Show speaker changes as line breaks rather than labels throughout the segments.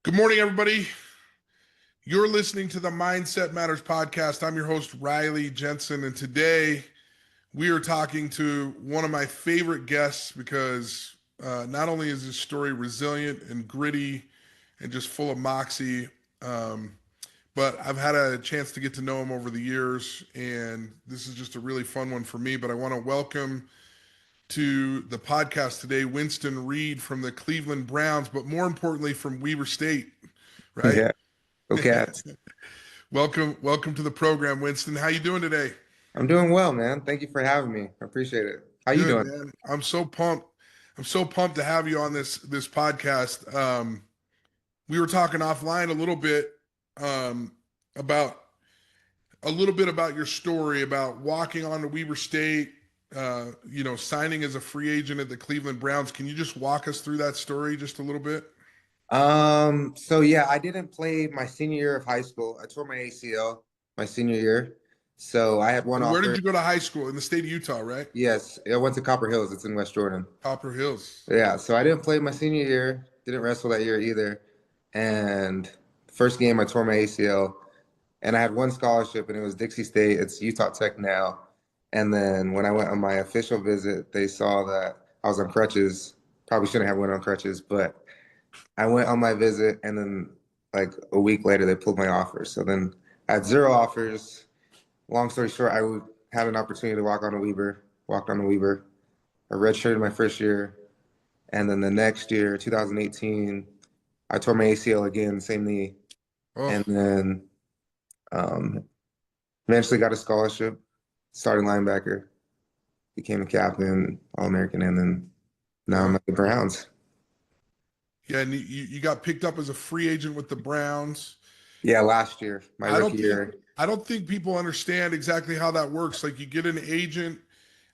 Good morning, everybody. You're listening to the Mindset Matters podcast. I'm your host, Riley Jensen, and today we are talking to one of my favorite guests because not only is his story resilient and gritty and just full of moxie, um, but I've had a chance to get to know him over the years, and this is just a really fun one for me. But I want to welcome to the podcast today Winston Reid from the Cleveland Browns, but more importantly from Weber State, right?
Yeah. Okay.
Welcome to the program, Winston. How you doing today?
I'm doing well, man. Thank you for having me. I appreciate it. How you
Good,
doing?
man. I'm so pumped. I'm so pumped to have you on this podcast. We were talking offline um, about a little bit about your story about walking on to Weber State. Signing as a free agent at the Cleveland Browns. Can you just walk us through that story just a little bit?
So yeah, I didn't play my senior year of high school. I tore my ACL my senior year. So I had one
And where did
offer.
you go to high school? In the state of Utah, right?
Yes, I went to Copper Hills. It's in West Jordan.
Copper Hills.
Yeah, so I didn't play my senior year, didn't wrestle that year either. And first game I tore my ACL and I had one scholarship and it was Dixie State. It's Utah Tech now. And then when I went on my official visit, they saw that I was on crutches. Probably shouldn't have went on crutches, but I went on my visit and then like a week later they pulled my offer. So then I had zero offers. Long story short, had an opportunity to walk on a Weber, walked on a Weber. I redshirted my first year. And then the next year, 2018, I tore my ACL again, same knee.
Oh,
And then um, eventually got a scholarship, starting linebacker, became a captain, All-American, and then now I'm
yeah.
at the Browns.
Yeah, and you got picked up as a free agent with the Browns.
Yeah, last year, my
I don't
rookie
think
year.
I don't think people understand exactly how that works. Like you get an agent,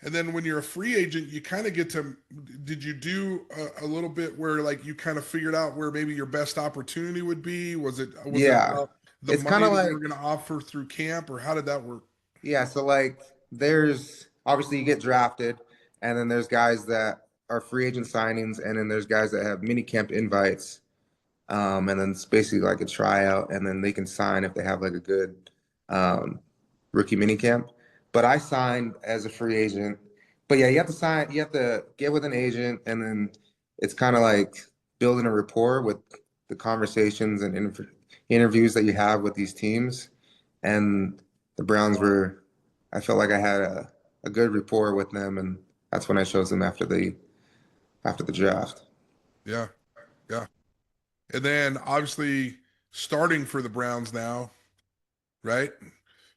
and then when you're a free agent, you kind of get to. Did you do a little bit where like you kind of figured out where maybe your best opportunity would be? Was it
Yeah,
about the
it's kind
money
of
that you were
like,
going to offer through camp, or how did that work?
yeah, so like there's obviously you get drafted, and then there's guys that are free agent signings, and then there's guys that have mini camp invites. And then it's basically like a tryout, and then they can sign if they have like a good rookie mini camp. But I signed as a free agent. But yeah, you have to sign, you have to get with an agent, and then it's kind of like building a rapport with the conversations and interviews that you have with these teams. And the Browns were, I felt like I had a good rapport with them, and that's when I chose them after the draft.
Yeah, yeah, and then obviously starting for the Browns now, right?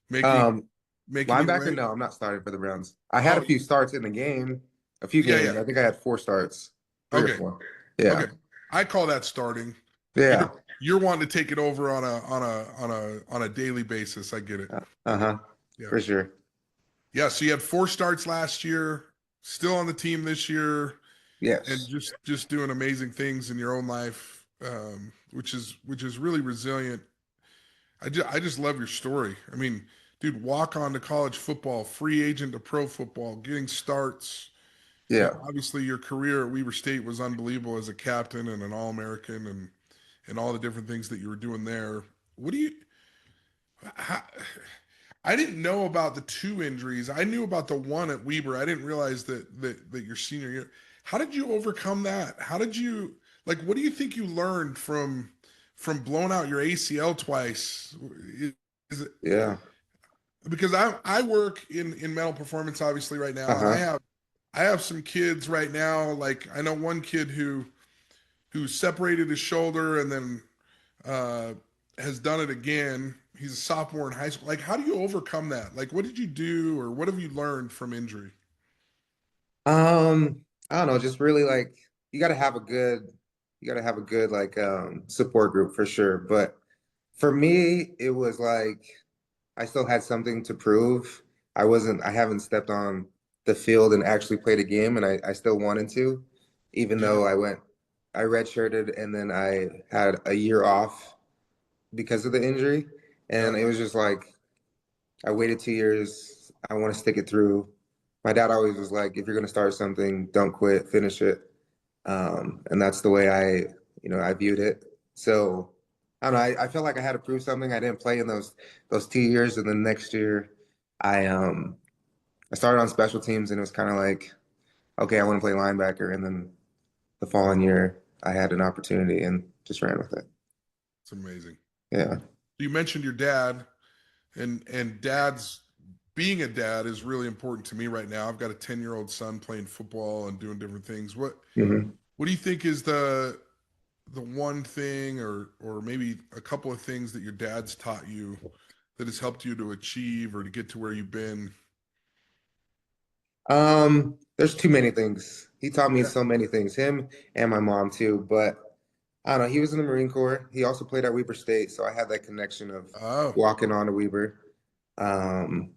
Making
Um,
making your
Linebacker?
way.
No, I'm not starting for the Browns. I had a
Oh,
few starts in the game, a few
yeah,
games.
yeah.
I think I had four starts, three or
Okay,
four.
okay.
Yeah.
I call that starting. You're
Yeah.
you're wanting to take it over on a daily basis. I get it.
Uh-huh.
Yeah.
For sure.
Yeah. So you had four starts last year, still on the team this year, and
Yes.
just doing amazing things in your own life, which is really resilient. I just love your story. I mean, dude, walk on to college football, free agent to pro football, getting starts.
Yeah.
Obviously, your career at Weber State was unbelievable as a captain and an All-American, and all the different things that you were doing there. What do you? How, I didn't know about the two injuries. I knew about the one at Weber. I didn't realize that your senior year. How did you overcome that? How did you like? What do you think you learned from blowing out your ACL twice? Is it
Yeah.
because I work in mental performance obviously right now, and I
Uh-huh.
have I have some kids right now. Like I know one kid who separated his shoulder and then uh, has done it again. He's a sophomore in high school. Like, how do you overcome that? Like, what did you do, or what have you learned from injury?
I don't know, just really like you gotta have a good like support group for sure. But for me, it was like I still had something to prove. I haven't stepped on the field and actually played a game, and I still wanted to, even
Yeah,
though I redshirted and then I had a year off because of the injury.
yeah,
And it was just like, I waited 2 years. I want to stick it through. My dad always was like, if you're going to start something, don't quit, finish it. And that's the way I viewed it. So I don't know. I felt like I had to prove something. I didn't play in those 2 years, and then next year I I started on special teams, and it was kind of like, okay, I want to play linebacker, and then the following year I had an opportunity and just ran with it.
It's amazing.
Yeah.
You mentioned your dad, and dad's being a dad is really important to me right now. I've got a 10-year-old son playing football and doing different things.
Hmm.
What do you think is the one thing or maybe a couple of things that your dad's taught you that has helped you to achieve or to get to where you've been?
There's too many things. He taught me
Yeah.
so many things, him and my mom too. But I don't know, he was in the Marine Corps. He also played at Weber State, so I had that connection of
Oh,
walking on to Weber. Um,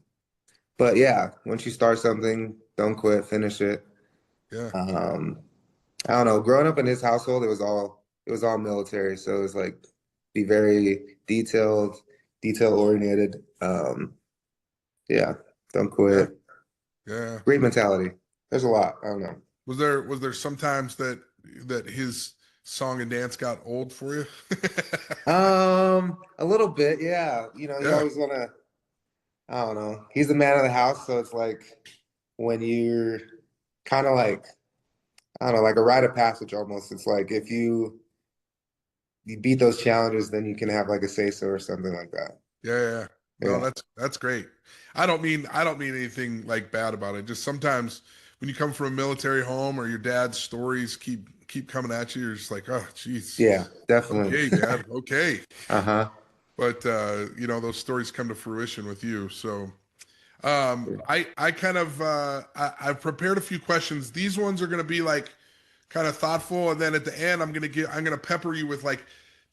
but yeah, once you start something, don't quit, finish it.
yeah.
Um, I don't know, growing up in his household, it was all military, so it was like be very detail oriented. Yeah, don't
Yeah.
quit.
Yeah.
Great mentality. There's a lot. I don't know.
Was there sometimes that his song and dance got old for you?
A little bit, yeah. You
Yeah.
always wanna, I don't know. He's the man of the house, so it's like when you're kind of like, I don't know, like a rite of passage almost. It's like if you beat those challenges, then you can have like a say so or something like that.
Yeah, yeah. Yeah. No,
Yeah.
that's great. I don't mean anything like bad about it. Just sometimes when you come from a military home or your dad's stories keep coming at you, you're just like, oh, jeez.
Yeah, definitely.
Okay, Dad. Okay.
Uh-huh.
But those stories come to fruition with you. So I kind of I've prepared a few questions. These ones are gonna be like kind of thoughtful, and then at the end I'm gonna pepper you with like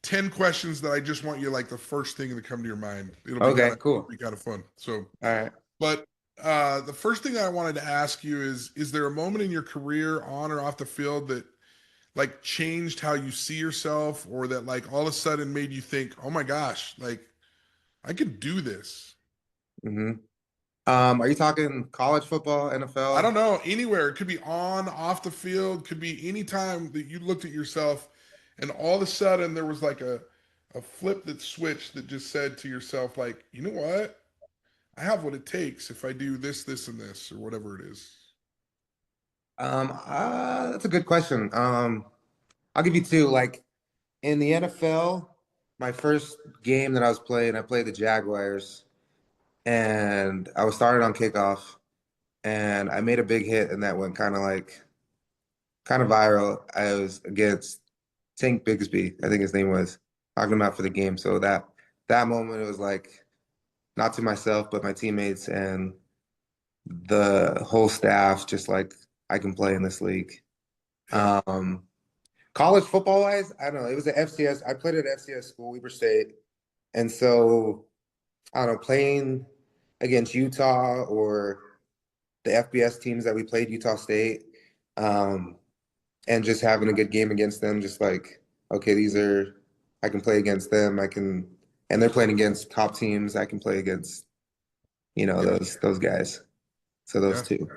10 questions that I just want you like the first thing to come to your mind. It'll be kind
Okay,
of
cool.
be kind of fun. So
All right.
but the first thing I wanted to ask you is there a moment in your career on or off the field that like changed how you see yourself or that like all of a sudden made you think, oh my gosh, like I could do this?
Hmm. Are you talking college football,
I don't
NFL?
know, anywhere. It could be on, off the field, could be any time that you looked at yourself and all of a sudden there was like a flip that switched that just said to yourself, like, you know what? I have what it takes if I do this, this, and this, or whatever it is.
That's a good question. I'll give you two. Like in the NFL, my first game that I was playing, I played the Jaguars, and I was started on kickoff, and I made a big hit, and that went kind of viral. I was against Tank Bigsby, I think his name was, talking about for the game. So that moment, it was like not to myself, but my teammates and the whole staff, just like I can play in this league.
Yeah.
Um, College football wise, I don't know. It was at FCS. I played at FCS school, Weber State, and so I don't know, playing against Utah or the FBS teams that we played, Utah State, um, and just having a good game against them, just like, okay, I can play against them. And they're playing against top teams. I can play against,
Yeah.
those guys. So those
Yeah.
two.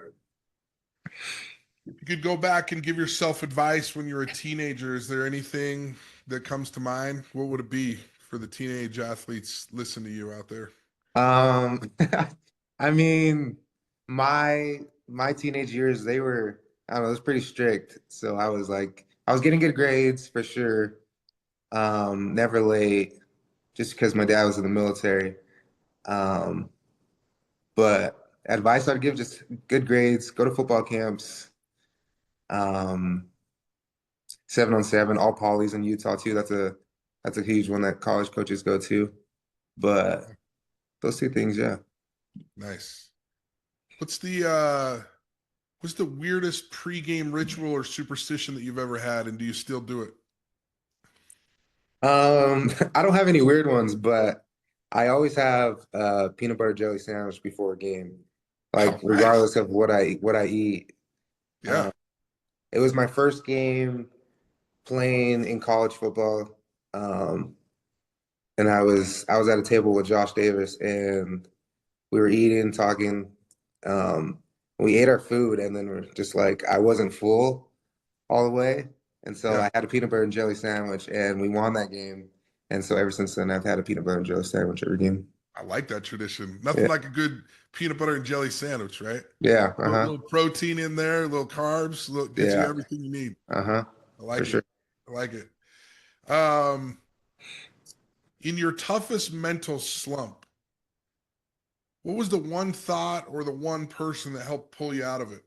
If you could go back and give yourself advice when you were a teenager, is there anything that comes to mind? What would it be for the teenage athletes listen to you out there?
Um, I mean, my teenage years, they were, I don't know, it was pretty strict. So I was getting good grades for sure. Never late, just because my dad was in the military. Um, but advice I'd give, just good grades, go to football camps, um, 7-on-7, all polys in Utah too. That's a huge one that college coaches go to. But those two things, yeah.
Nice. What's the what's the weirdest pregame ritual or superstition that you've ever had, and do you still do it?
I don't have any weird ones, but I always have peanut butter jelly sandwich before a game, like
Oh, nice.
regardless of what I eat.
Yeah.
Uh, it was my first game playing in college football, and I was at a table with Josh Davis, and we were eating, talking. We ate our food, and then we're just like, I wasn't full all the way, And so
Yeah.
I had a peanut butter and jelly sandwich, and we won that game. And so ever since then, I've had a peanut butter and jelly sandwich every game.
I like that tradition. Nothing
Yeah,
like a good peanut butter and jelly sandwich, right?
yeah,
Little protein in there, little carbs, get you
yeah,
everything you need. I
for
like it.
sure.
I like it. Um, in your toughest mental slump, what was the one thought or the one person that helped pull you out of it?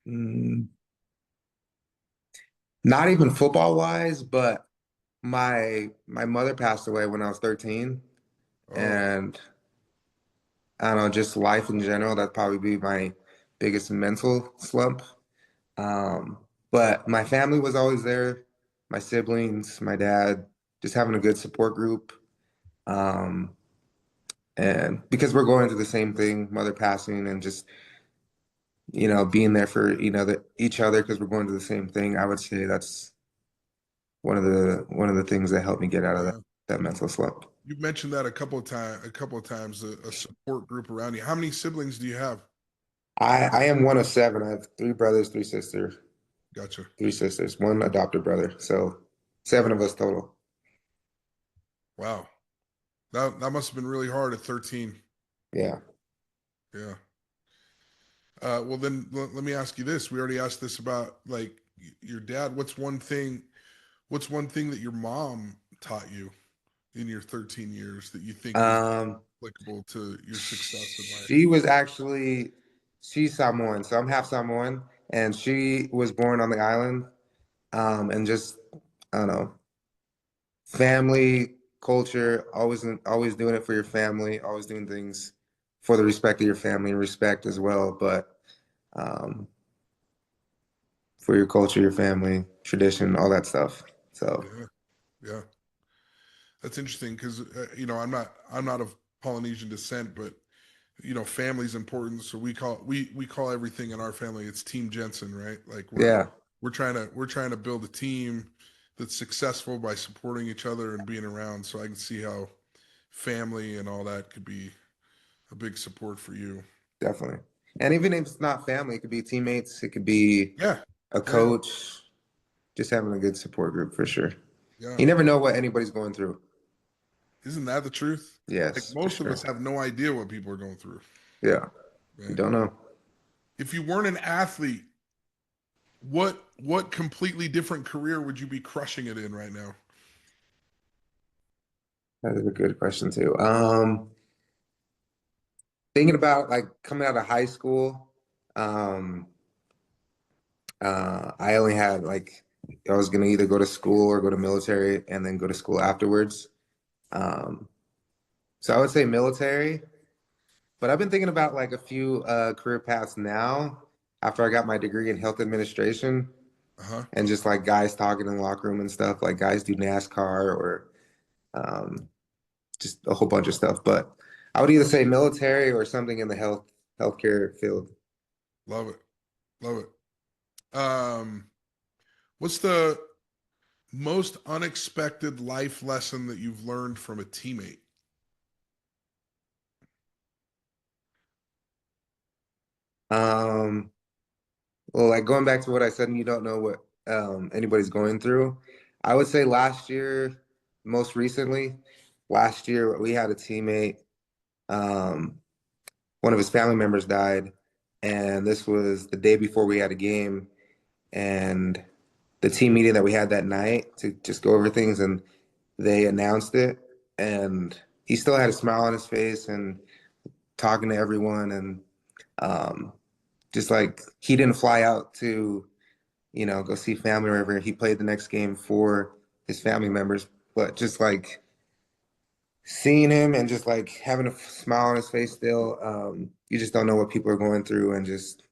Mm, Not even football wise, but my mother passed away when I was 13,
Oh,
and I don't know, just life in general. That'd probably be my biggest mental slump. Um, but my family was always there, my siblings, my dad, just having a good support group. Um, and because we're going through the same thing, mother passing, and just being there for each other because we're going through the same thing. I would say that's one of the things that helped me get out of that
yeah.
that mental slump.
You've mentioned that a couple of times, a support group around you. How many siblings do you have?
I am one of seven. I have three brothers,
Gotcha.
three sisters, one adopted brother. So seven of us total.
Wow. That must have been really hard at 13.
Yeah.
Yeah. Well, then let me ask you this. We already asked this about like your dad. What's one thing that your mom taught you in your 13 years that you think is
Um,
applicable to your success in life?
she was actually she's Samoan, so I'm half Samoan, and she was born on the island. And just I don't know, family culture, always doing it for your family, always doing things for the respect of your family, respect as well, but um, for your culture, your family, tradition, all that stuff. So
Yeah. Yeah. That's interesting because I'm not of Polynesian descent, but family's important. So we call everything in our family, it's Team Jensen, right? Like
yeah,
we're trying to build a team that's successful by supporting each other and being around. So I can see how family and all that could be a big support for you.
definitely. And even if it's not family, it could be teammates, it could be
Yeah.
a
Yeah.
coach, just having a good support group for sure.
Yeah.
You never know what anybody's going through.
Isn't that the truth? Like
Yes, for
most of us
sure.
have no idea what people are going through.
Yeah, you
Yeah.
don't know.
If you weren't an athlete, what completely different career would you be crushing it in right now?
That is a good question too. Thinking about like coming out of high school, um, I only had like I was gonna either go to school or go to military and then go to school afterwards. Um, so I would say military, but I've been thinking about like a few career paths now after I got my degree in health administration
Uh-huh.
and just like guys talking in the locker room and stuff, like guys do NASCAR or um, just a whole bunch of stuff. But I would either say military or something in the healthcare field.
Love it. Love it. What's the most unexpected life lesson that you've learned from a teammate?
Um, well, like going back to what I said, and you don't know what anybody's going through. I would say last year, most recently, last year we had a teammate. Um, One of his family members died, and this was the day before we had a game. And the team meeting that we had that night to just go over things, and they announced it, and he still had a smile on his face and talking to everyone, and um, just like he didn't fly out to go see family or whatever. He played the next game for his family members, but just like seeing him and just like having a smile on his face still, you just don't know what people are going through, and just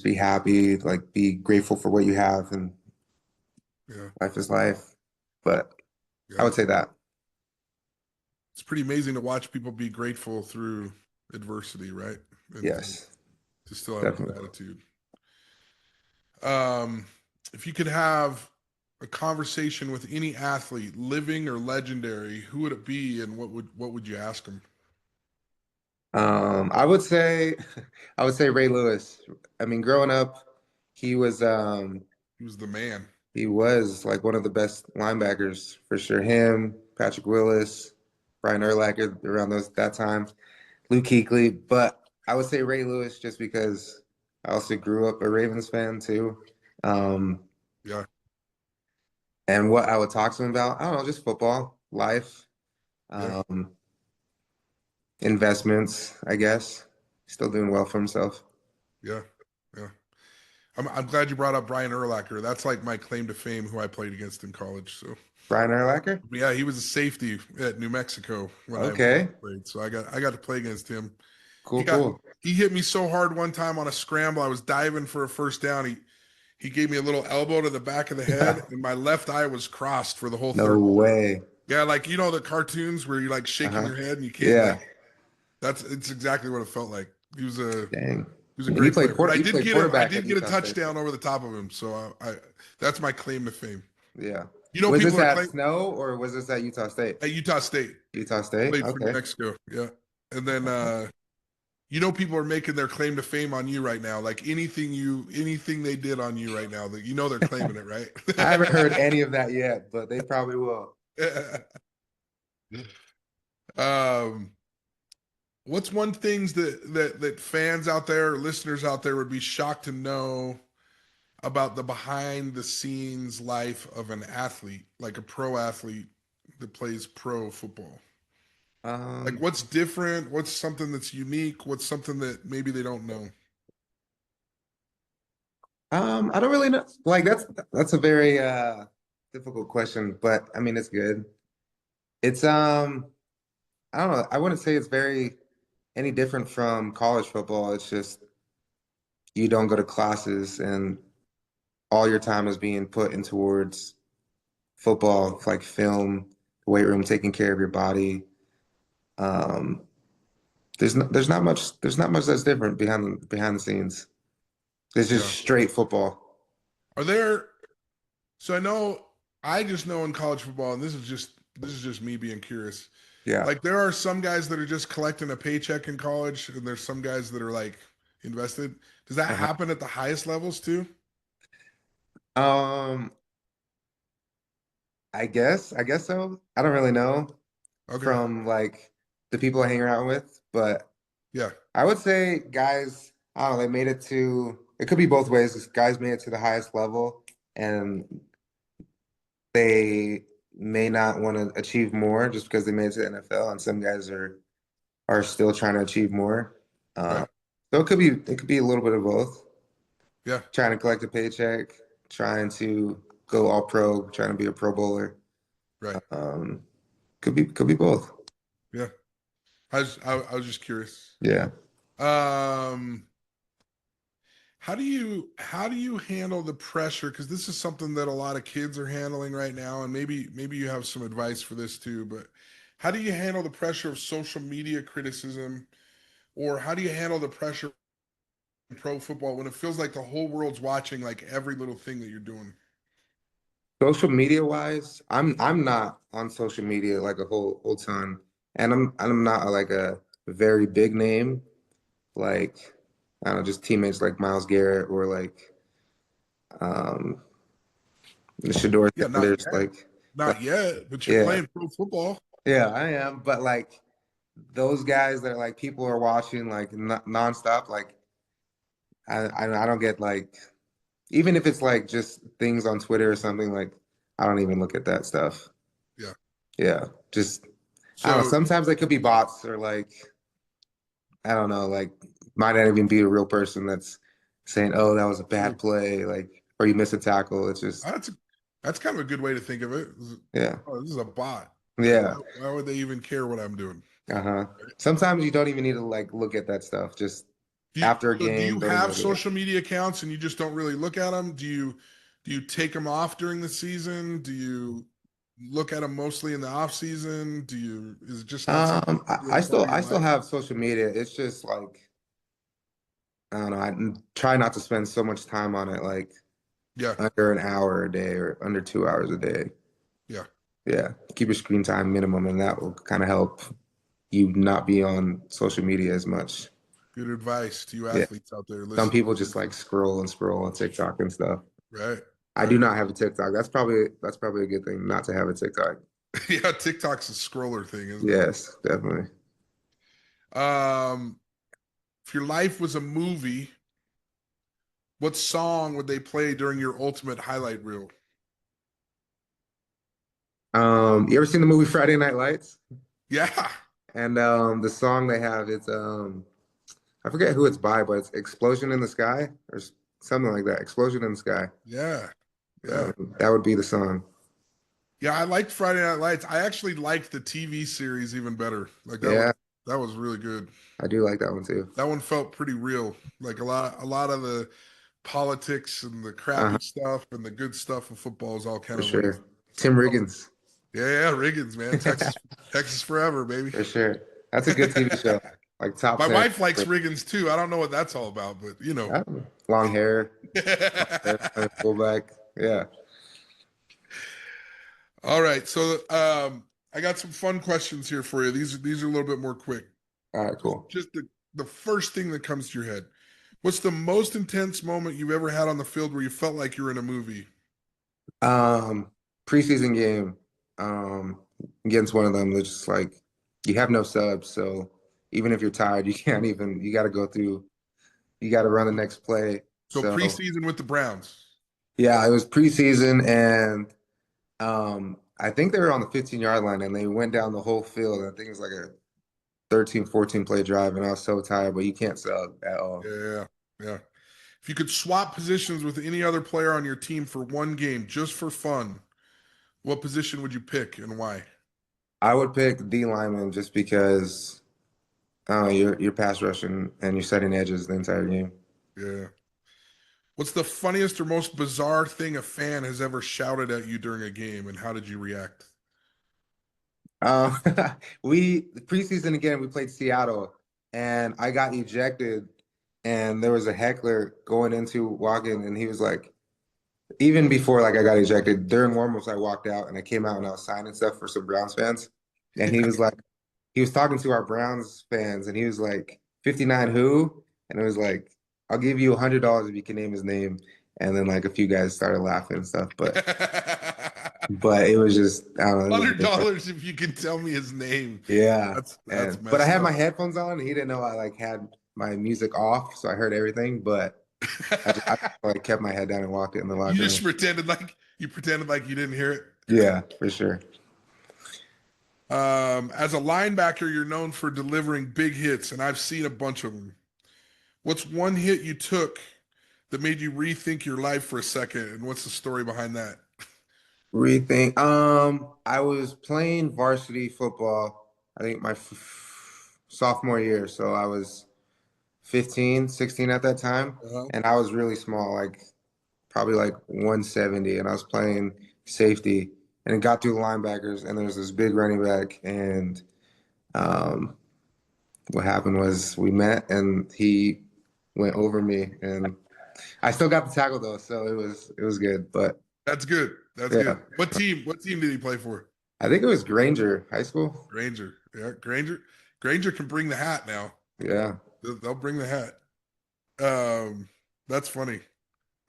be happy, like be grateful for what you have, and
Yeah.
life is life. But I
Yeah.
would say that.
It's pretty amazing to watch people be grateful through adversity, right? And
Yes,
to still have a good
definitely.
attitude. Um, if you could have a conversation with any athlete, living or legendary, who would it be and what would you ask them?
I would say, I would say Ray Lewis. I mean, growing up, He was
He was the man.
he was like one of the best linebackers for sure. Him, Patrick Willis, Brian Urlacher around that time, Luke Kuechly. But I would say Ray Lewis just because I also grew up a Ravens fan too. Um,
Yeah.
and what I would talk to him about, I don't know, just football, life,
Yeah.
um, investments, I guess. Still doing well for himself.
Yeah. Yeah. I'm glad you brought up Brian Urlacher. That's like my claim to fame who I played against in college. So
Brian Urlacher?
yeah, he was a safety at New Mexico when I
Okay.
played. So I got to play against him. He
Cool,
got
cool.
he hit me so hard one time on a scramble. I was diving for a first down. He gave me a little elbow to the back of the head, and my left eye was crossed for the whole
No
third quarter.
way.
Yeah, like you know the cartoons where you're like shaking
Uh-huh.
your head and you can't
Yeah.
like it's exactly what it felt like.
Dang.
He was a
And you
great
played
player. But
you played
I
quarterback at
did get a
Utah State.
touchdown over the top of him. So I that's my claim to fame.
Yeah.
You know,
Was
people
this
are
at
claim
Snow or was this at Utah State?
at Utah State.
Utah State?
Played for New
Okay.
Mexico. Yeah. And then you know people are making their claim to fame on you right now. Like anything they did on you right now, that you know they're claiming it, right?
I haven't heard any of that yet, but they probably will.
um what's one things that fans out there, listeners out there would be shocked to know about the behind the scenes life of an athlete, like a pro athlete that plays pro football? Like
Um,
what's different? What's something that's unique? What's something that maybe they don't know?
I don't really know. Like that's a very difficult question, but I mean it's good. It's I don't know. I wouldn't say it's very any different from college football. It's just you don't go to classes and all your time is being put in towards football, like film, weight room, taking care of your body. Um, there's not much that's different behind the scenes. It's just
Yeah.
straight football.
Are there so I know I just know in college football, and this is just me being curious.
Yeah.
Like there are some guys that are just collecting a paycheck in college, and there's some guys that are like invested. Does that
Uh-huh.
happen at the highest levels too?
Um, I guess so. I don't really know
Okay.
from like the people I hang around with, but
Yeah.
I would say guys, I don't know, they made it to, it could be both ways. Guys made it to the highest level and they may not want to achieve more just because they made it to the NFL, and some guys are still trying to achieve more.
Right.
So it could be a little bit of both.
Yeah.
Trying to collect a paycheck, trying to go all pro, trying to be a pro bowler.
Right.
Um, could be both.
Yeah. I was just curious.
Yeah.
Um, how do you handle the pressure? Because this is something that a lot of kids are handling right now, and maybe you have some advice for this too. But how do you handle the pressure of social media criticism, or how do you handle the pressure in pro football when it feels like the whole world's watching like every little thing that you're doing?
Social media wise, I'm not on social media like a whole ton, and I'm not like a very big name like I don't know, just teammates like Miles Garrett or like um the Shador
Yeah,
Sanders, like
not yet, but you're
yeah,
playing pro football.
yeah, I am, but like those guys that like people are watching like nonstop, like I don't get like even if it's like just things on Twitter or something, like I don't even look at that stuff.
Yeah.
Yeah, just I don't know.
So
Sometimes they could be bots or like I don't know, like might not even be a real person that's saying, "Oh, that was a bad play," like or you miss a tackle. It's just
that's that's kind of a good way to think of it.
yeah,
Oh, this is a bot. Like,
yeah,
why would they even care what I'm doing?
uh-huh. Sometimes you don't even need to like look at that stuff. Just
Do you,
after a
so do
game,
you
don't even
have
look at it.
social media accounts and you just don't really look at them? Do you take them off during the season? Do you look at them mostly in the off season? Is it just not something that's really part of your
I still
life?
have social media. It's just like I don't know. try not to spend so much time on it, like
Yeah,
under an hour a day or under 2 hours a day.
yeah,
Yeah, keep your screen time minimum, and that will kind of help you not be on social media as much.
Good advice to you
Yeah.
athletes out there
Some
listening.
people just like scroll and scroll on TikTok and stuff.
Right.
I do
Right.
not have a TikTok. That's probably a good thing not to have a TikTok.
Yeah, TikTok's a scroller thing, isn't
Yes, definitely.
it? If your life was a movie, what song would they play during your ultimate highlight reel?
You ever seen the movie Friday Night Lights?
Yeah.
And the song they have, it's I forget who it's by, but it's Explosion in the Sky or something like that. Explosion in the Sky.
Yeah. Yeah.
That would be the song.
Yeah, I liked Friday Night Lights. I actually liked the TV series even better. Like
Yeah,
that was really good.
I do like that one too.
That one felt pretty real. Like a lot of the politics and the crappy
Uh-huh,
stuff and the good stuff of football is all kind
for
of like,
sure. Tim Riggins.
yeah, yeah, Riggins, man. Texas forever, baby.
For sure. That's a good TV show. Like top
My
10.
wife likes Riggins too. I don't know what that's all about, but
Yeah. Long hair, playing fullback. Yeah.
All right. So I got some fun questions here for you. These are a little bit more quick.
All right, cool.
Just the first thing that comes to your head. What's the most intense moment you've ever had on the field where you felt like you were in a movie?
Um, Preseason game, um, against one of them, they're just like you have no subs, so even if you're tired, you can't even you gotta go through, you gotta run the next play.
So
So
preseason with the Browns.
yeah, it was preseason and I think they were on the 15-yard line and they went down the whole field. I think it was like a 13, 14 play drive, and I was so tired, but you can't sub at all.
Yeah, yeah. If you could swap positions with any other player on your team for one game, just for fun, what position would you pick and why?
I would pick D lineman just because you're pass rushing and you're setting edges the entire game.
Yeah. What's the funniest or most bizarre thing a fan has ever shouted at you during a game, and how did you react?
Um, we preseason again, we played Seattle, and I got ejected, and there was a heckler going into walking, and he was like, even before like I got ejected during warmups, I walked out and I came out and I was signing stuff for some Browns fans, and he was like, he was talking to our Browns fans, and he was like, 59 who? And it was like, I'll give you $100 if you can name his name, and then like a few guys started laughing and stuff, but it was just I don't know, it was different.
$100 if you can tell me his name.
Yeah.
That's
But I
messed
had my
up.
headphones on. He didn't know I like had my music off, so I heard everything. But I like kept my head down and walked in the
You
locker
just
room.
pretended like you didn't hear it.
Yeah, for sure.
As a linebacker, you're known for delivering big hits, and I've seen a bunch of them. What's one hit you took that made you rethink your life for a second, and what's the story behind that?
Rethink. I was playing varsity football. I think my sophomore year, so I was 15, 16 at that time,
Uh-huh.
and I was really small, like probably like 170, and I was playing safety, and it got through the linebackers, and there's this big running back, and um, what happened was we met, and he went over me, and I still got the tackle though, so it was good. But
That's good. That's
yeah,
good. What team did he play for?
I think it was Granger High School.
Granger. Yeah, Granger. Granger can bring the hat now.
Yeah.
They'll bring the hat. That's funny.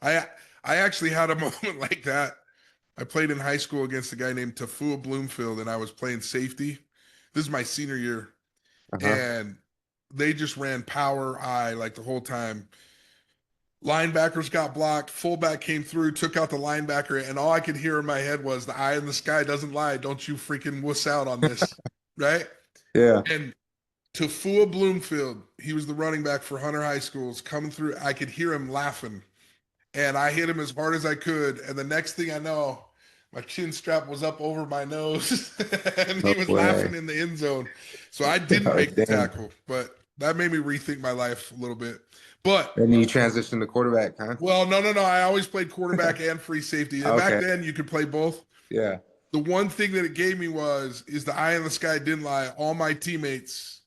I I actually had a moment like that. I played in high school against a guy named Tafua Bloomfield, and I was playing safety. This is my senior year,
Uh-huh.
and they just ran power I like the whole time. Linebackers got blocked, fullback came through, took out the linebacker, and all I could hear in my head was the eye in the sky doesn't lie. Don't you freaking wuss out on this, right?
Yeah.
And Tafua Bloomfield, he was the running back for Hunter High Schools, coming through. I could hear him laughing, and I hit him as hard as I could. And the next thing I know, my chin strap was up over my nose, and he
No
was laughing
way.
in the end zone. So I didn't
Oh,
make the
dang.
tackle, but that made me rethink my life a little bit. But
And you transitioned to quarterback, huh?
well, no, no, no. I always played quarterback and free safety. And back
Okay.
then, you could play both.
Yeah.
The one thing that it gave me is the eye in the sky didn't lie. All my teammates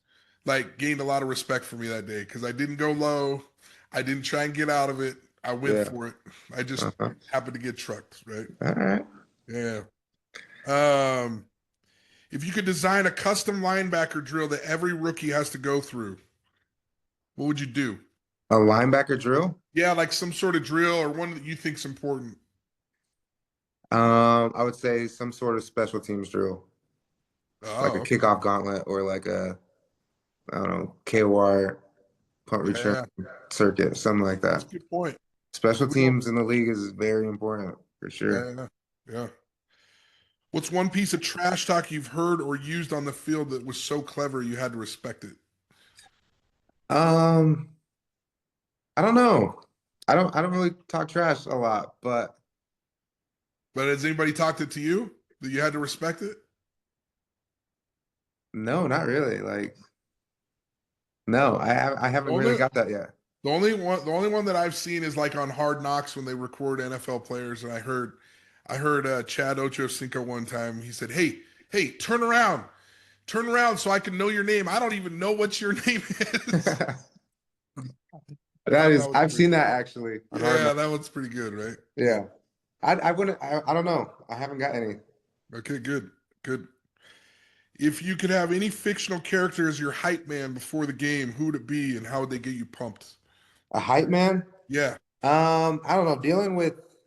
like gained a lot of respect for me that day because I didn't go low. I didn't try and get out of it. I went
Yeah.
for it. I just
Uh-huh.
happened to get trucked, right?
All right.
Yeah. Um, if you could design a custom linebacker drill that every rookie has to go through, What would you do?
A linebacker drill?
Yeah, like some sort of drill or one that you think's important.
I would say some sort of special teams drill, like a
Oh, okay.
kickoff gauntlet or like a, I don't know, KOR punt return
Yeah,
circuit, something like
that's
that.
a good point.
Special
We don't.
teams in the league is very important for sure.
Yeah, yeah, yeah. What's one piece of trash talk you've heard or used on the field that was so clever you had to respect it?
Um, I don't know. I don't really talk trash a lot, but
But has anybody talked it to you that you had to respect it?
no, not really. Like, no, I
The
haven't really
only
got that yet.
the only one that I've seen is like on Hard Knocks when they record NFL players, and I heard Chad Ochocinco one time. He said, "Hey, turn around, so I can know your name. I don't even know what your name is." I
That
thought
is,
that was
I've
pretty.
seen that actually on Hard
Yeah,
Knocks.
that one's pretty good, right?
Yeah. I wouldn't, I don't know. I haven't got any.
Okay, good, good. If you could have any fictional character as your hype man before the game, who would it be, and how would they get you pumped?
A hype man?
Yeah,
I don't know,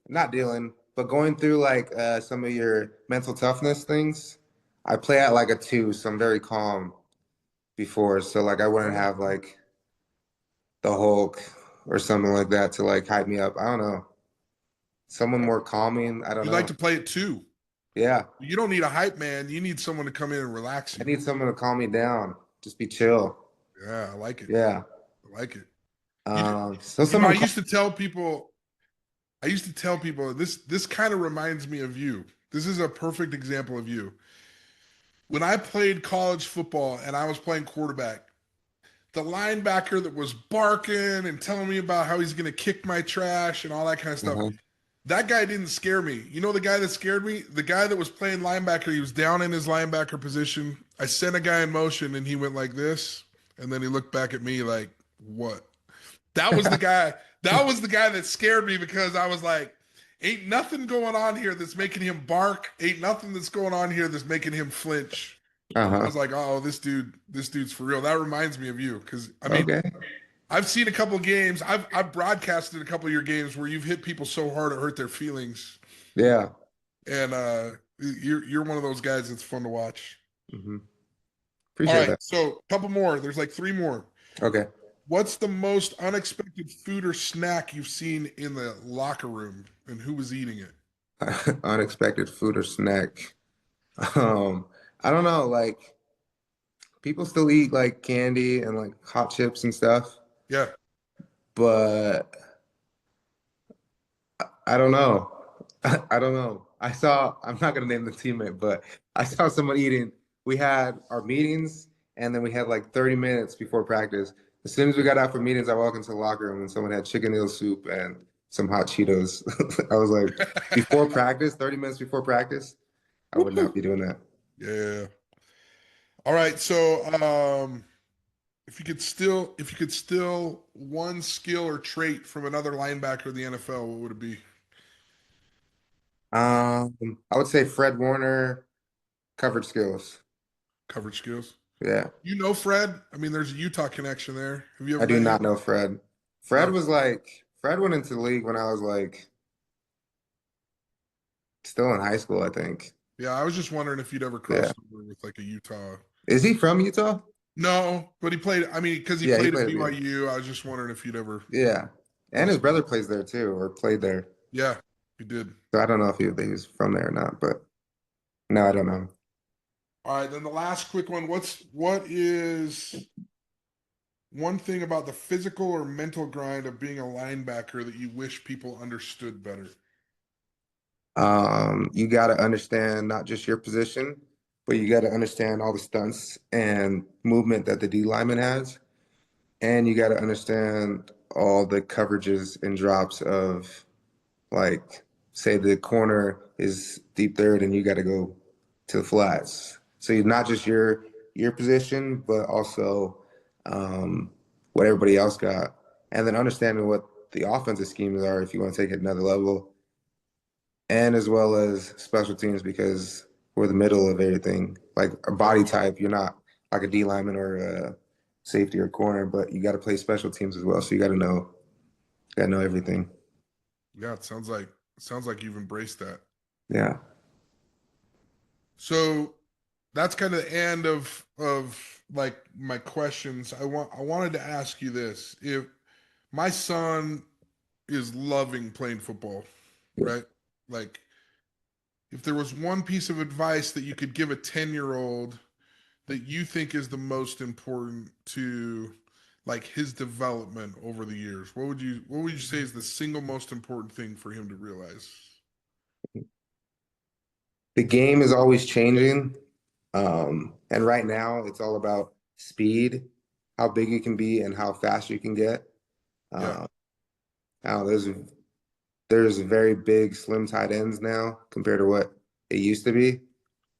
not dealing, but going through like some of your mental toughness things. I play at like a 2, so I'm very calm before. So like I wouldn't
oh,
have like the Hulk or something like that to like hype me up. I don't know. Someone more calming. I don't
you like
know.
to play it too.
Yeah.
You don't need a hype man. You need someone to come in and relax
I
you.
need someone to calm me down. Just be chill.
Yeah, I like it.
Yeah.
I like it. You,
So
you know, I
someone
used to tell people. I used to tell people this kind of reminds me of you. This is a perfect example of you. When I played college football and I was playing quarterback, the linebacker that was barking and telling me about how he's going to kick my trash and all that kind of stuff.
uh
That guy didn't scare me. You know the guy that scared me? The guy that was playing linebacker, he was down in his linebacker position. I sent a guy in motion and he went like this. And then he looked back at me like, what? That was the guy. That was the guy that scared me because I was like, ain't nothing going on here that's making him bark. Ain't nothing that's going on here that's making him flinch. I
Uh-huh.
was like, oh, this dude's for real. That reminds me of you. Cause I mean,
Okay.
I've seen a couple games. I've broadcasted a couple of your games where you've hit people so hard it hurt their feelings.
Yeah.
And you're one of those guys that's fun to watch.
hmm
All
Appreciate
right,
that.
so a couple more. There's like three more.
Okay.
What's the most unexpected food or snack you've seen in the locker room, and who was eating it?
Unexpected food or snack. Um, I don't know, like people still eat like candy and like hot chips and stuff,
Yeah.
but I don't know. I don't know. I'm not gonna name the teammate, but I saw someone eating. We had our meetings and then we had like 30 minutes before practice. As soon as we got out for meetings, I walked into the locker room and someone had chicken noodle soup and some hot Cheetos. I was like, before practice, 30 minutes before practice, I would not be doing that.
Yeah. All right. So, if you could still one skill or trait from another linebacker in the NFL, what would it be?
I would say Fred Warner coverage skills.
Coverage skills.
Yeah.
You know Fred? I mean, there's a Utah connection there. Have you ever
I do
met
not
him?
know Fred.
No.
Fred went into the league when I was like still in high school, I think.
Yeah, I was just wondering if you'd ever
Yeah.
crossed over with like a Utah.
Is he from Utah?
No, but he played. I mean, because he
Yeah, he
played at
played at BYU.
BYU, I was just wondering if you'd ever
Yeah. And his
crossed over.
brother plays there too, or played there.
Yeah, he did.
So I don't know if he was from there or not, but no, I don't know.
All right, then the last quick one. What is one thing about the physical or mental grind of being a linebacker that you wish people understood better?
You got to understand not just your position, but you got to understand all the stunts and movement that the D lineman has. And you got to understand all the coverages and drops of, like, say the corner is deep third and you got to go to the flats. So you're not just your position, but also um, what everybody else got. And then understanding what the offensive schemes are if you want to take it another level, and as well as special teams because we're the middle of everything. Like a body type, you're not like a D lineman or a safety or corner, but you got to play special teams as well. So you got to know everything.
Yeah, it sounds like you've embraced that.
Yeah.
So that's kind of the end of like my questions. I wanted to ask you this. If my son is loving playing football,
Yeah.
right? Like if there was one piece of advice that you could give a 10-year-old that you think is the most important to like his development over the years, what would you say is the single most important thing for him to realize?
The game is always changing. And right now it's all about speed, how big you can be and how fast you can get.
Yeah,
Uh, Now there's very big slim tight ends now compared to what it used to be.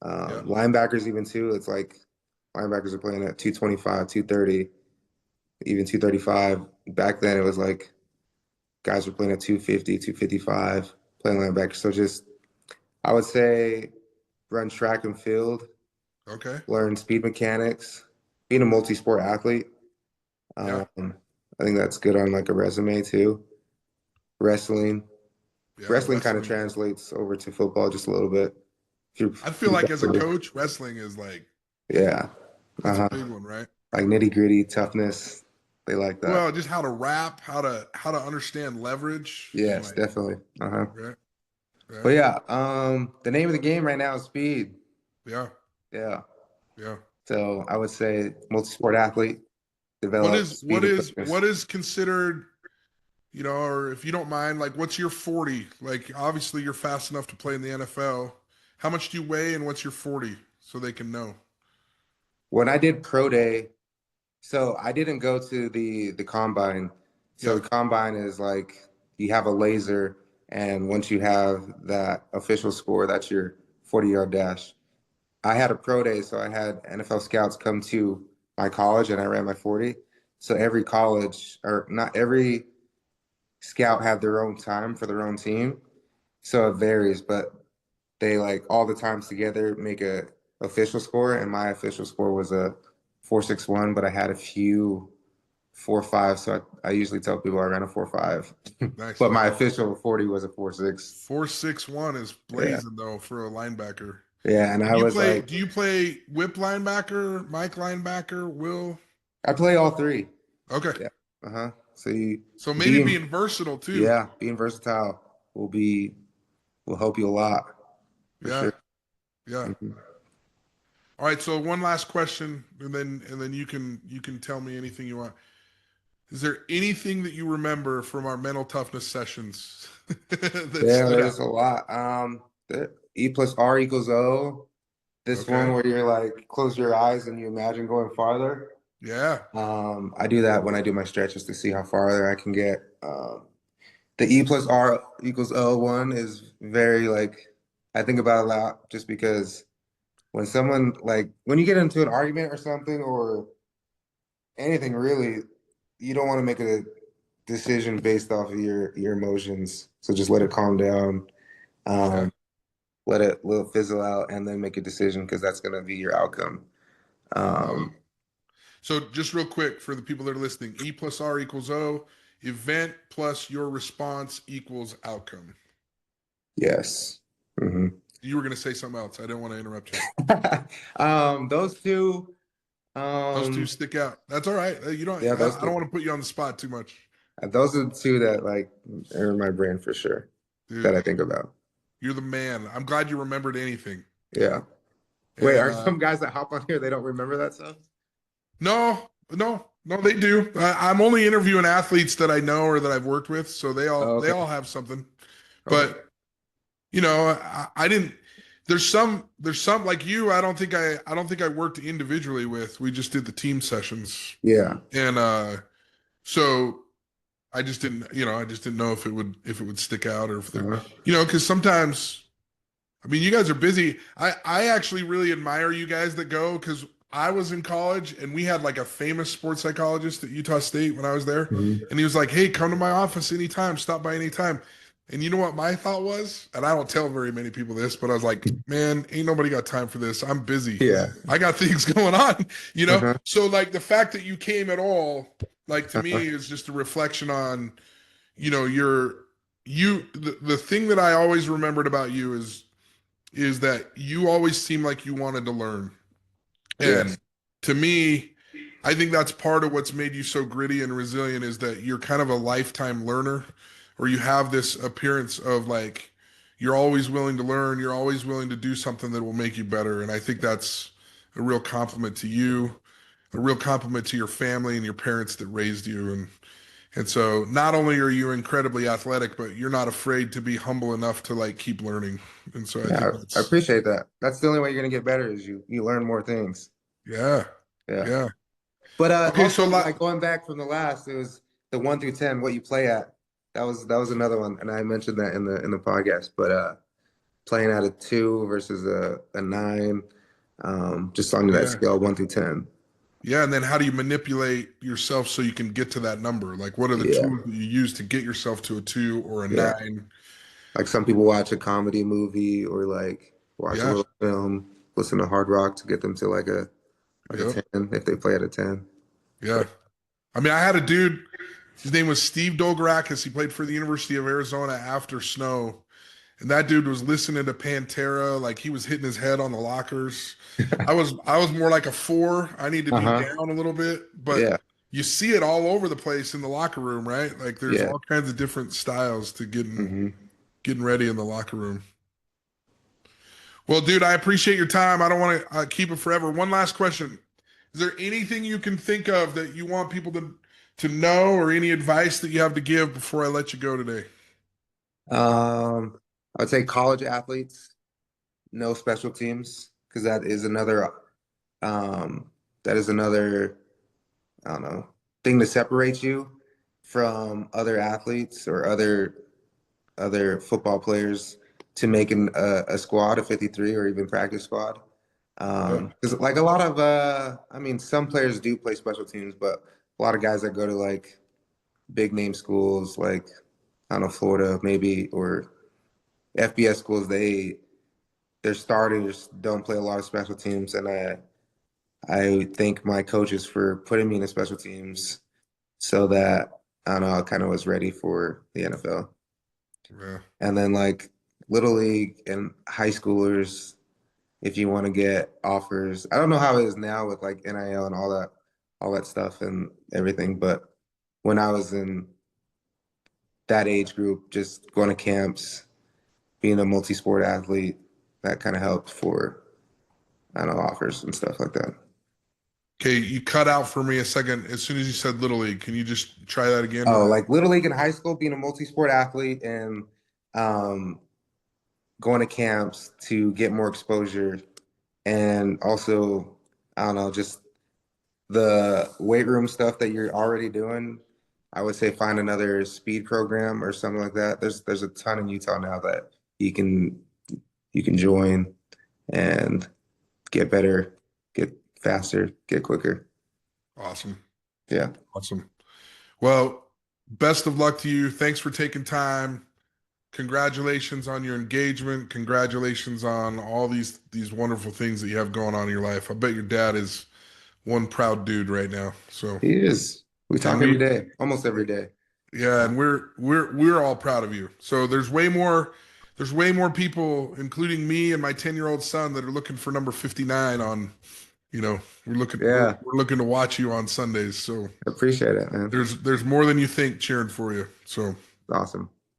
yeah,
Linebackers even too. It's like linebackers are playing at 225, 230, even 235. Back then it was like guys were playing at 250, 255, playing linebacker. So just I would say run track and field,
okay,
learn speed mechanics, being a multi-sport athlete.
yeah,
Um, I think that's good on like a resume too. Wrestling.
yeah.
Wrestling kind of
Wrestling.
translates over to football just a little bit. If you're,
I feel like as a coach, wrestling is like
yeah.
that's a
Uh-huh.
big one, right?
Like nitty-gritty, toughness. They like that.
Well, just how to rap, how to understand leverage, and
Yes,
like,
definitely. Uh-huh.
yeah, yeah,
But yeah, the name of the game right now is speed.
yeah,
Yeah.
yeah.
So I would say multi-sport athlete,
What
develop
is what
speed and
is
quickness.
what is considered, or if you don't mind, like what's your 40? Like obviously you're fast enough to play in the NFL. How much do you weigh and what's your 40 so they can know?
When I did pro day, so I didn't go to the combine. So
Yeah.
the combine is like you have a laser, and once you have that official score, that's your 40-yard dash. I had a pro day, so I had NFL scouts come to my college and I ran my 40. So every college, or not every scout had their own time for their own team. So it varies, but they like all the times together make a official score, and my official score was a 4.61, but I had a few 4.5. So I usually tell people I ran a 4.5.
Nice.
But my official 40 was a 4.6.
4.61 is
Yeah.
blazing though for a linebacker.
Yeah. And
And
I
you
was
play,
like,
do you play whip linebacker, Mike linebacker, Will?
I play all three.
Okay.
Yeah. Uh-huh. So you
So maybe
being
being versatile too.
yeah, being versatile will help you a lot for
Yeah.
sure.
Yeah.
Mhm.
All right. So one last question, and then you can tell me anything you want. Is there anything that you remember from our mental toughness sessions that
Yeah,
stood
there's
out?
a lot. The E plus R equals O. This one
Okay.
where you're like close your eyes and you imagine going farther.
Yeah.
I do that when I do my stretches to see how farther I can get. The E plus R equals O one is very like I think about it a lot just because when someone like when you get into an argument or something or anything really, you don't want to make a decision based off of your emotions. So just let it calm down.
Yeah.
Um, let it fizzle out and then make a decision because that's gonna be your outcome.
Love it.
Um,
So just real quick for the people that are listening, E plus R equals O. Event plus your response equals outcome.
yes. Hmm.
You were going to say something else. I didn't want to interrupt you.
Those two,
Those two
um,
stick out. That's all right. You don't.
yeah,
I don't want to put you on the spot too much,
those are the two that like are in my brain for sure that
dude.
I think about.
You're the man. I'm glad you remembered anything.
Yeah. Wait,
And
are some guys that hop on here they don't remember that stuff?
no, no, no, they do. I'm only interviewing athletes that I know or that I've worked with, so they all
Oh,
they
okay.
all have something.
Okay.
But I didn't. There's some like you. I don't think I worked individually with. We just did the team sessions,
Yeah.
and so I just didn't know if it would stick out or if they're,
Uh-huh.
because sometimes, I mean, you guys are busy. I actually really admire you guys that go because I was in college and we had like a famous sports psychologist at Utah State when I was there,
Mhm.
and he was like, "Hey, come to my office anytime. Stop by anytime." And you know what my thought was? And I don't tell very many people this, but I was like, man, ain't nobody got time for this. I'm busy.
Yeah.
I got things going on, you know?
Uh-huh.
So like the fact that you came at all, like to
Uh-huh.
me is just a reflection on, you know, the thing that I always remembered about you is that you always seemed like you wanted to learn. And
Yes.
to me, I think that's part of what's made you so gritty and resilient is that you're kind of a lifetime learner, or you have this appearance of like you're always willing to learn, you're always willing to do something that will make you better. And I think that's a real compliment to you, a real compliment to your family and your parents that raised you. And so not only are you incredibly athletic, but you're not afraid to be humble enough to like keep learning. And so I think
Yeah, I
that's
appreciate that. That's the only way you're gonna get better is you learn more things.
yeah,
Yeah.
yeah.
But
Okay, so
also like going back from the last, it was the 1 through 10, what you play at. That was another one, and I mentioned that in the podcast. But playing at a 2 versus a 9, just on that
yeah.
scale 1 through 10.
Yeah, and then how do you manipulate yourself so you can get to that number? Like, what are the
Yeah,
tools that you use to get yourself to a 2 or a
yeah.
9?
Like some people watch a comedy movie or like watch a
Yeah,
little film, listen to hard rock to get them to like a
yep,
10 if they play at a 10.
yeah. I mean, I had a dude, his name was Steve Dolgarakis. He played for the University of Arizona after snow. And that dude was listening to Pantera, like he was hitting his head on the lockers. I was more like a 4. I need to be
Uh-huh.
down a little bit, but
Yeah,
you see it all over the place in the locker room, right? Like there's
yeah.
all kinds of different styles to
Hmm.
getting ready in the locker room. Well, dude, I appreciate your time. I don't want to keep it forever. One last question. Is there anything you can think of that you want people to know or any advice that you have to give before I let you go today?
I would say college athletes, no special teams, because um that is another, I don't know, thing to separate you from other athletes or other football players to making a squad, a 53 or even practice squad.
Yeah,
'Cause like a lot of I mean some players do play special teams, but a lot of guys that go to like big name schools like I don't know, Florida maybe or FBS schools, their starters don't play a lot of special teams, and I thank my coaches for putting me in the special teams so that I don't know I kind of was ready for the NFL.
yeah,
And then like little league and high schoolers, if you want to get offers, I don't know how it is now with like NIL and all that stuff and everything, but when I was in that age group, just going to camps, being a multi-sport athlete, that kind of helped for I don't know offers and stuff like that.
okay, you cut out for me a second. As soon as you said Little League, can you just try that again?
Oh, like little league in high school, being a multi-sport athlete and um, going to camps to get more exposure, and also I don't know, just the weight room stuff that you're already doing. I would say find another speed program or something like that. There's a ton in Utah now that you can you can join and get better, get faster, get quicker.
Awesome.
Yeah.
Awesome. Well, best of luck to you. Thanks for taking time. Congratulations on your engagement. Congratulations on all these wonderful things that you have going on in your life. I bet your dad is one proud dude right now. So,
He is. We
and
talk every
we
day, almost every day.
yeah, and we're all proud of you. So there's way more people, including me and my 10-year-old son, that are looking for number 59 on, you know, we're looking we're,
Yeah.
we're looking to watch you on Sundays. So
Appreciate it, man.
there's more than you think cheering for you. So
Awesome.